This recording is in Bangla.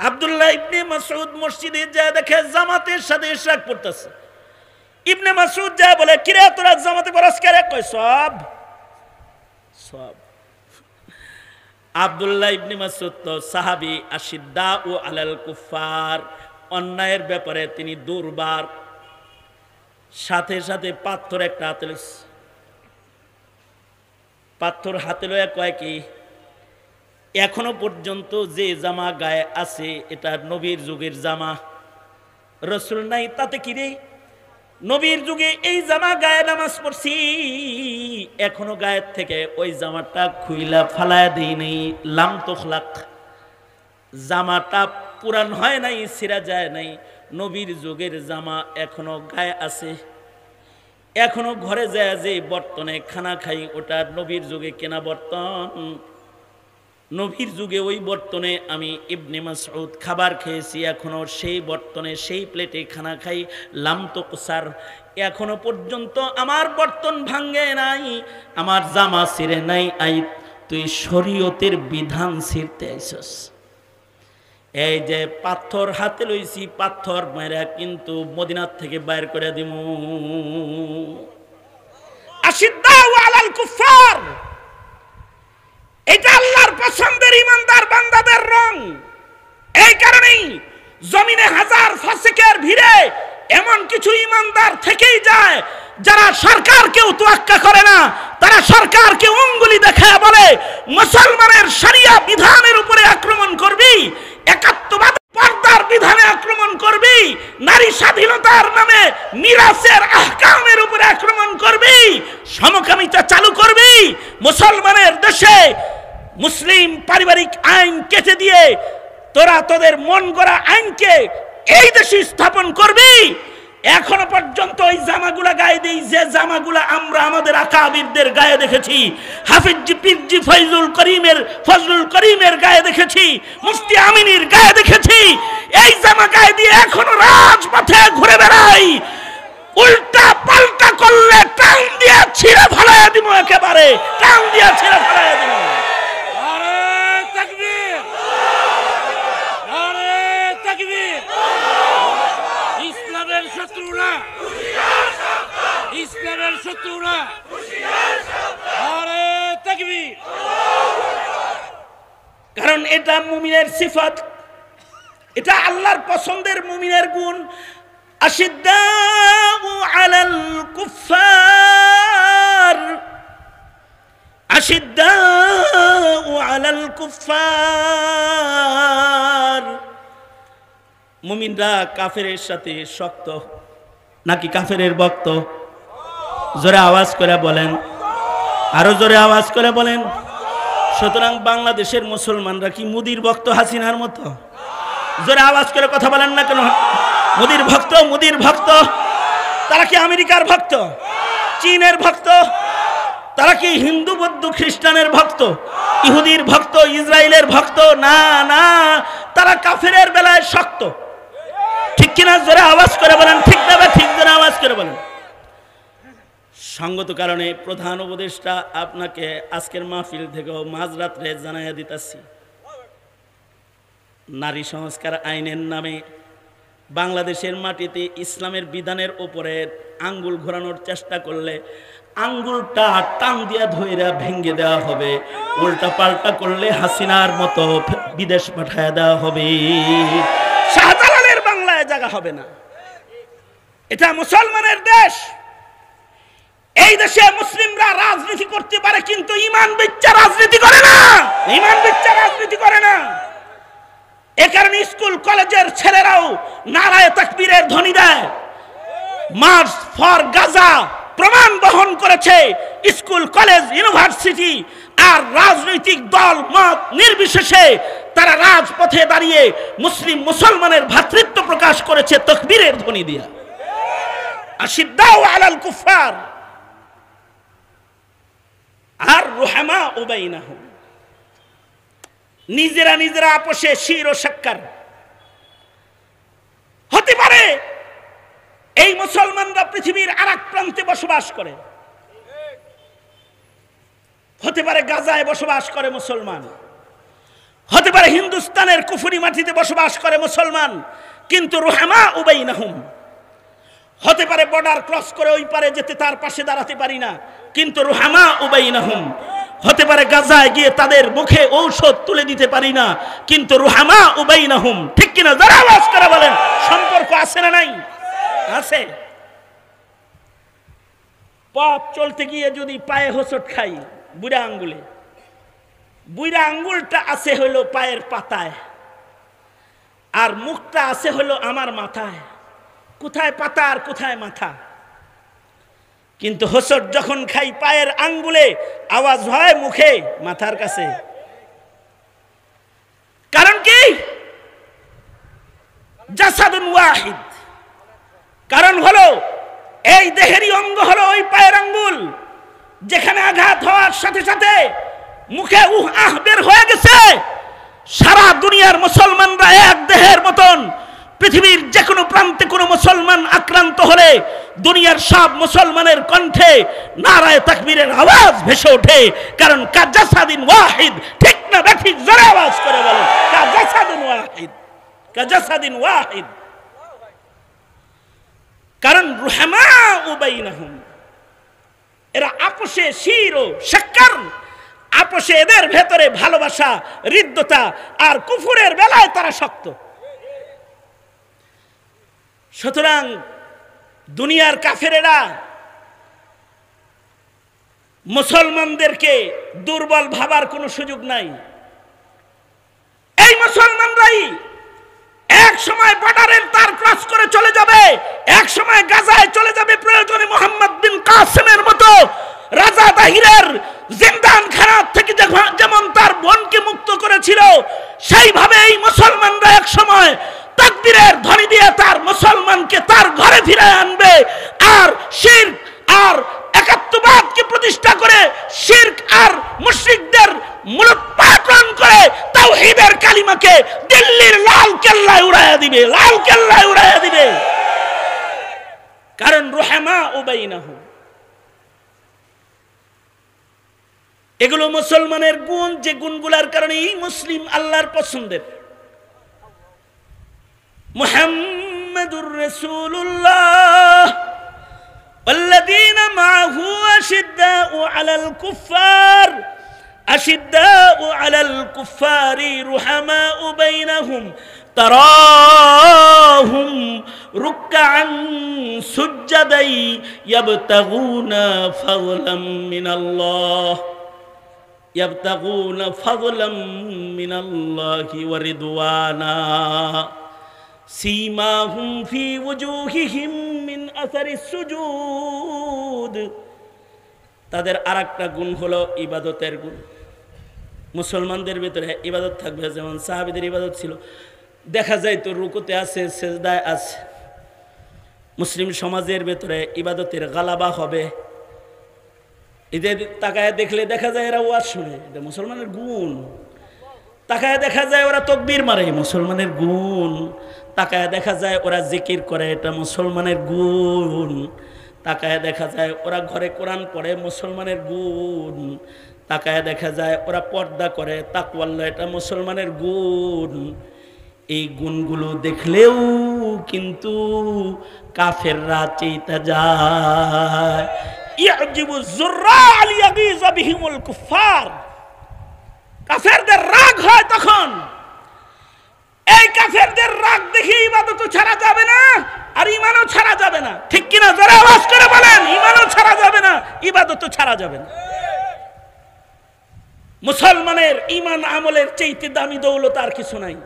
আব্দুল্লাহ ইবনে মাসউদ মসজিদে যায় দেখে জামাতের সাথে ইশরাক পড়তেছে। ইবনে মাসউদ যায় বলে, কিরে তোরা জামাতে পড়াস কে রে? কয় সব সব। আব্দুল্লাহ ইবনে মাসউদ তো সাহাবী, আশিদ্দাউ আলাল কুফার, অন্যায়ের ব্যাপারে তিনি দুর্বার। সাথে সাথে পাথর একটা হাতে লইছে, পাথর হাতে লইয়া কয় কি, এখনো পর্যন্ত যে জামা গায়ে আছে এটা নবীর যুগের জামা, রাসূল নাই তাতে কি রে? নবীর যুগে এই জামা গায়ে নামাজ পড়ছি, এখনো গায়ের থেকে ওই জামাটা খুইলা ফালায়া দেই নাই। লাম তুখলাক, জামাটা পুরান হয় নাই, ছিঁড়া যায় নাই, নবীর যুগের জামা এখনো গায়ে আছে। এখনো ঘরে যায় যে বর্তনে খানা খাই ওটা নবীর যুগে কেনা বর্তন, নবীর যুগে ওই বর্তনে আমি ইবনে মাসউদ খাবার খেয়েছি, এখনো সেই বর্তনে সেই প্লেটে খানা খাই। লাম তুকসার, এখনো পর্যন্ত আমার বর্তন ভাঙ্গে নাই, আমার জামা ছিঁড়ে নাই। আই তুই শরীয়তের বিধান ছিঁড়তে আইছস। এই যে পাথর হাতে লইছি, পাথর মেরা কিন্তু মদিনার থেকে বাইর করে দিমু। আশিদ্দাউ আলাল কুফার, এটা আল্লাহর পছন্দের ইমানদার বান্দাদের রং। এই কারণেই জমিনে হাজার ফাসিকের ভিড়ে এমন কিছু ইমানদার থেকেই যায় যারা সরকারকেও তোয়াক্কা করে না। তারা সরকারকে অঙ্গুলি দেখায় বলে মুসলমানের শরিয়া বিধানের উপরে আক্রমণ করবি, একাত্মবাদ পর্দার বিধানে আক্রমণ করবি, নারী স্বাধীনতার নামে মিরাসের আহকামের উপরে আক্রমণ করবি, সমকামিতা চালু করবি, মুসলমানের দেশে মুসলিম পারিবারিক আইন কেটে দিয়ে তোরা তোদের মন গড়া আইনকে এই দেশে স্থাপন করবি। এখনো পর্যন্ত ওই জামাগুলা গায়ে দেই যে জামাগুলা আমরা আমাদের আকাবিরদের গায়ে দেখেছি, হাফিজি পীরজি ফজলুল করিমের গায়ে দেখেছি, মুফতি আমিনীর গায়ে দেখেছি। এই জামা গায়ে দিয়ে এখনো রাজপথে ঘুরে বেড়াই। উল্টা পাল্টা করলে টান দিয়ে ছিঁড়ে ফেলাইয়া দিব, একেবারে টান দিয়ে ছিঁড়ে ফেলাইয়া দিব। ইসলামের শত্রুরা, ইসলামের শত্রুরা, আরে তাকবীর। কারণ এটা মুমিনের সিফাত, এটা আল্লাহর পছন্দের মুমিনের গুণ। আশিদ্দাউ আলাল কুফার, আশিদ্দাউ আলাল কুফার। মুমিনরা কাফেরের সাথে শক্ত নাকি কাফেরের ভক্ত? জোরে আওয়াজ করে বলেন, আরো জোরে আওয়াজ করে বলেন। সুতরাং বাংলাদেশের মুসলমানরা কি মুদির ভক্ত হাসিনার মতো? জোরে আওয়াজ করে কথা বলেন না কেন? মুদির ভক্ত, মুদির ভক্ত। তারা কি আমেরিকার ভক্ত, চীনের ভক্ত? তারা কি হিন্দু বৌদ্ধ খ্রিস্টানের ভক্ত, ইহুদির ভক্ত, ইসরায়েলের ভক্ত? না না, তারা কাফেরের বেলায় শক্ত। ঠিক কিনা? জোরে আওয়াজ করে বলেন, ঠিক না? ঠিক, জোরে আওয়াজ করে বলেন। সঙ্গত কারণে প্রধান উপদেষ্টা আপনাকে আজকের মাহফিল থেকেও মাঝরাত্রে জানাইয়া দিতেছি, নারী সংস্কার আইনের নামে বাংলাদেশের মাটিতে ইসলামের বিধানের উপরে আঙ্গুল ঘোরানোর চেষ্টা করলে আঙ্গুলটা টান দিয়া ধইরা ভেঙে দেওয়া হবে, উল্টা পাল্টা করলে হাসিনার মতো বিদেশ পাঠায় দেওয়া হবে। শাহজালালের বাংলায় জায়গা হবে না। এটা মুসলমানের দেশ। এই দেশে মুসলিমরা রাজনীতি করতে পারে, কিন্তু ইমান বিচ্ছা রাজনীতি করে না, ইমান বিচ্ছা রাজনীতি করে না। এ কারণে স্কুল কলেজের ছেলেরাও নারায়ে তাকবীরের ধ্বনি দেয়। মার্চ ফর গাজা প্রমাণ বহন করেছে স্কুল কলেজ ইউনিভার্সিটি। আর রাজনৈতিক দল মত নির্বিশেষে তারা রাজপথে দাঁড়িয়ে মুসলমানের ভ্রাতৃত্ব প্রকাশ করেছে তাকবীরের ধ্বনি দিয়া। আশিদ্দাউ আলাল কুফার আর রুহামাউ বাইনাহুম, নিজেরা নিজেরা আপোষে শির ও শাক্কার। হতে পারে এই মুসলমানরা পৃথিবীর আরেক প্রান্তে বসবাস করে, হতে পারে গাজায় বসবাস করে মুসলমান, হতে পারে হিন্দুস্তানের কুফরি মাটিতে বসবাস করে মুসলমান, কিন্তু রুহামা উবাইনাহুম। হতে পারে বর্ডার ক্রস করে ওই পারে যেতে তার পাশে দাঁড়াতে পারি না, কিন্তু রুহামা উবাইনাহুম। হতে পারে গাজায় গিয়ে তাদের মুখে ঔষধ তুলে দিতে পারি না, কিন্তু রুহামা উবাইনাহুম। ঠিক কিনা? যারা আওয়াজ করে বলেন সম্পর্ক আছে না নাই? আছে। পথ চলতে গিয়ে যদি পায়ে হোঁচট খাই বুড়া আঙ্গুলে, বুড়া আঙ্গুলটা আছে হলো পায়ের পাতায়, আর মুখটা আছে হলো আমার মাথায়। কোথায় পাতা আর কোথায় মাথা? কিন্তু হোঁচট যখন খাই পায়ের আঙ্গুলে, আওয়াজ হয় মুখে, মাথার কাছে। কারণ কি? জাসাদুন ওয়াহিদ। কারণ হলো এই দেহেরই অঙ্গ হলো ওই পায়ের আঙ্গুল, যেখানে আঘাত হওয়ার সাথে সাথে মুখে উহ আহ বের হয়ে গেছে। সারা দুনিয়ার মুসলমানরা এক দেহের মতন। পৃথিবীর যে কোনো প্রান্তে কোনো মুসলমান আক্রান্ত হলে দুনিয়ার সব মুসলমানের কণ্ঠে নারায়ে তাকবীরের আওয়াজ ভেসে ওঠে। কারণ কাজাসাদিন ওয়াহিদ। ঠিক না ঠিক? জোরে আওয়াজ করে বলেন কাজাসাদিন ওয়াহিদ, কাজাসাদিন ওয়াহিদ। কারণ রুহামা উবাইনাহুম, এরা আপোষে শির ও শাক্কার, আপোষে এদের ভেতরে ভালোবাসা, হৃদ্যতা, আর কুফরের বেলায় তারা শক্ত। সুতরাং দুনিয়ার কাফেরেরা মুসলমানদেরকে দুর্বল ভাবার কোনো সুযোগ নাই। এই মুসলমানরাই এক সময় বর্ডারের তার ক্রস করে চলে যাবে, এক সময় গাজায় চলে যাবে। প্রয়োজনে মোহাম্মদ বিন কাসেমের মতো রাজা দাহিরের জিন্দানখানা থেকে যেমন তার বোনকে মুক্ত করেছিল, সেইভাবে এই মুসলমানরা এক সময় তাকবীরের ধ্বনি দিয়ে তার মুসলমানকে তার ঘরে ফিরে আনবে। আর শিরক আর একাত্মবাদকে প্রতিষ্ঠা করে শিরক আর মুশরিকদের মূলোৎপাটন করে তাওহীদের কালিমাকে দিল্লির লাল কেল্লায় উড়াইয়া দিবে, লাল কেল্লায় উড়াইয়া দিবে। কারণ রুহামা উবাইনাহুম। এগুলো মুসলমানের গুণ, যে গুণগুলার কারণে এই মুসলিম আল্লাহর পছন্দের। মুহাম্মাদুর রাসূলুল্লাহ والذين معه أشداء على الكفار رحماء بينهم تراهم ركعا سجدا يبتغون فضلا من الله ورضوانا سيماهم في وجوههم من أثر السجود। তাদের আরেকটা গুণ হলো ইবাদতের গুণ। মুসলমানদের ভিতরে ইবাদত থাকবে, যেমন সাহাবীদের ইবাদত ছিল। দেখা যায় তো রুকুতে আছে, সেজদায় আছে। মুসলিম সমাজের ভিতরে ইবাদতের গালাবা হবে। এদের তাকায় দেখলে দেখা যায় এরা ওয়াজ শুনে, এটা মুসলমানের গুণ। তাকায় দেখা যায় ওরা তাকবীর মারে, মুসলমানের গুণ। তাকায় দেখা যায় ওরা জিকির করে, এটা মুসলমানের গুণ। তাকায় দেখা যায় ওরা ঘরে কোরআন পড়ে, মুসলমানের গুণ। তাকায় দেখা যায় ওরা পর্দা করে, তাকওয়াল্লাহ, এটা মুসলমানের গুণ। এই গুণগুলো দেখলেও কিন্তু কাফেররা চেতা যায়। ইয়াজিবু যুররা লিয়াগিযা বিহিমুল কুফার। কাফেরদের রাগ হয় তখন। এই কাফেরদের রাগ দেখে ইবাদত ছাড়া যাবে না, আর ঈমানও ছাড়া যাবে না। ঠিক কিনা? যারা আওয়াজ করে বলেন ঈমানও ছাড়া যাবে না, ইবাদতও ছাড়া যাবে না। মুসলমানের ঈমান আমলের চাইতে দামি দৌলত আর কিছু নাই।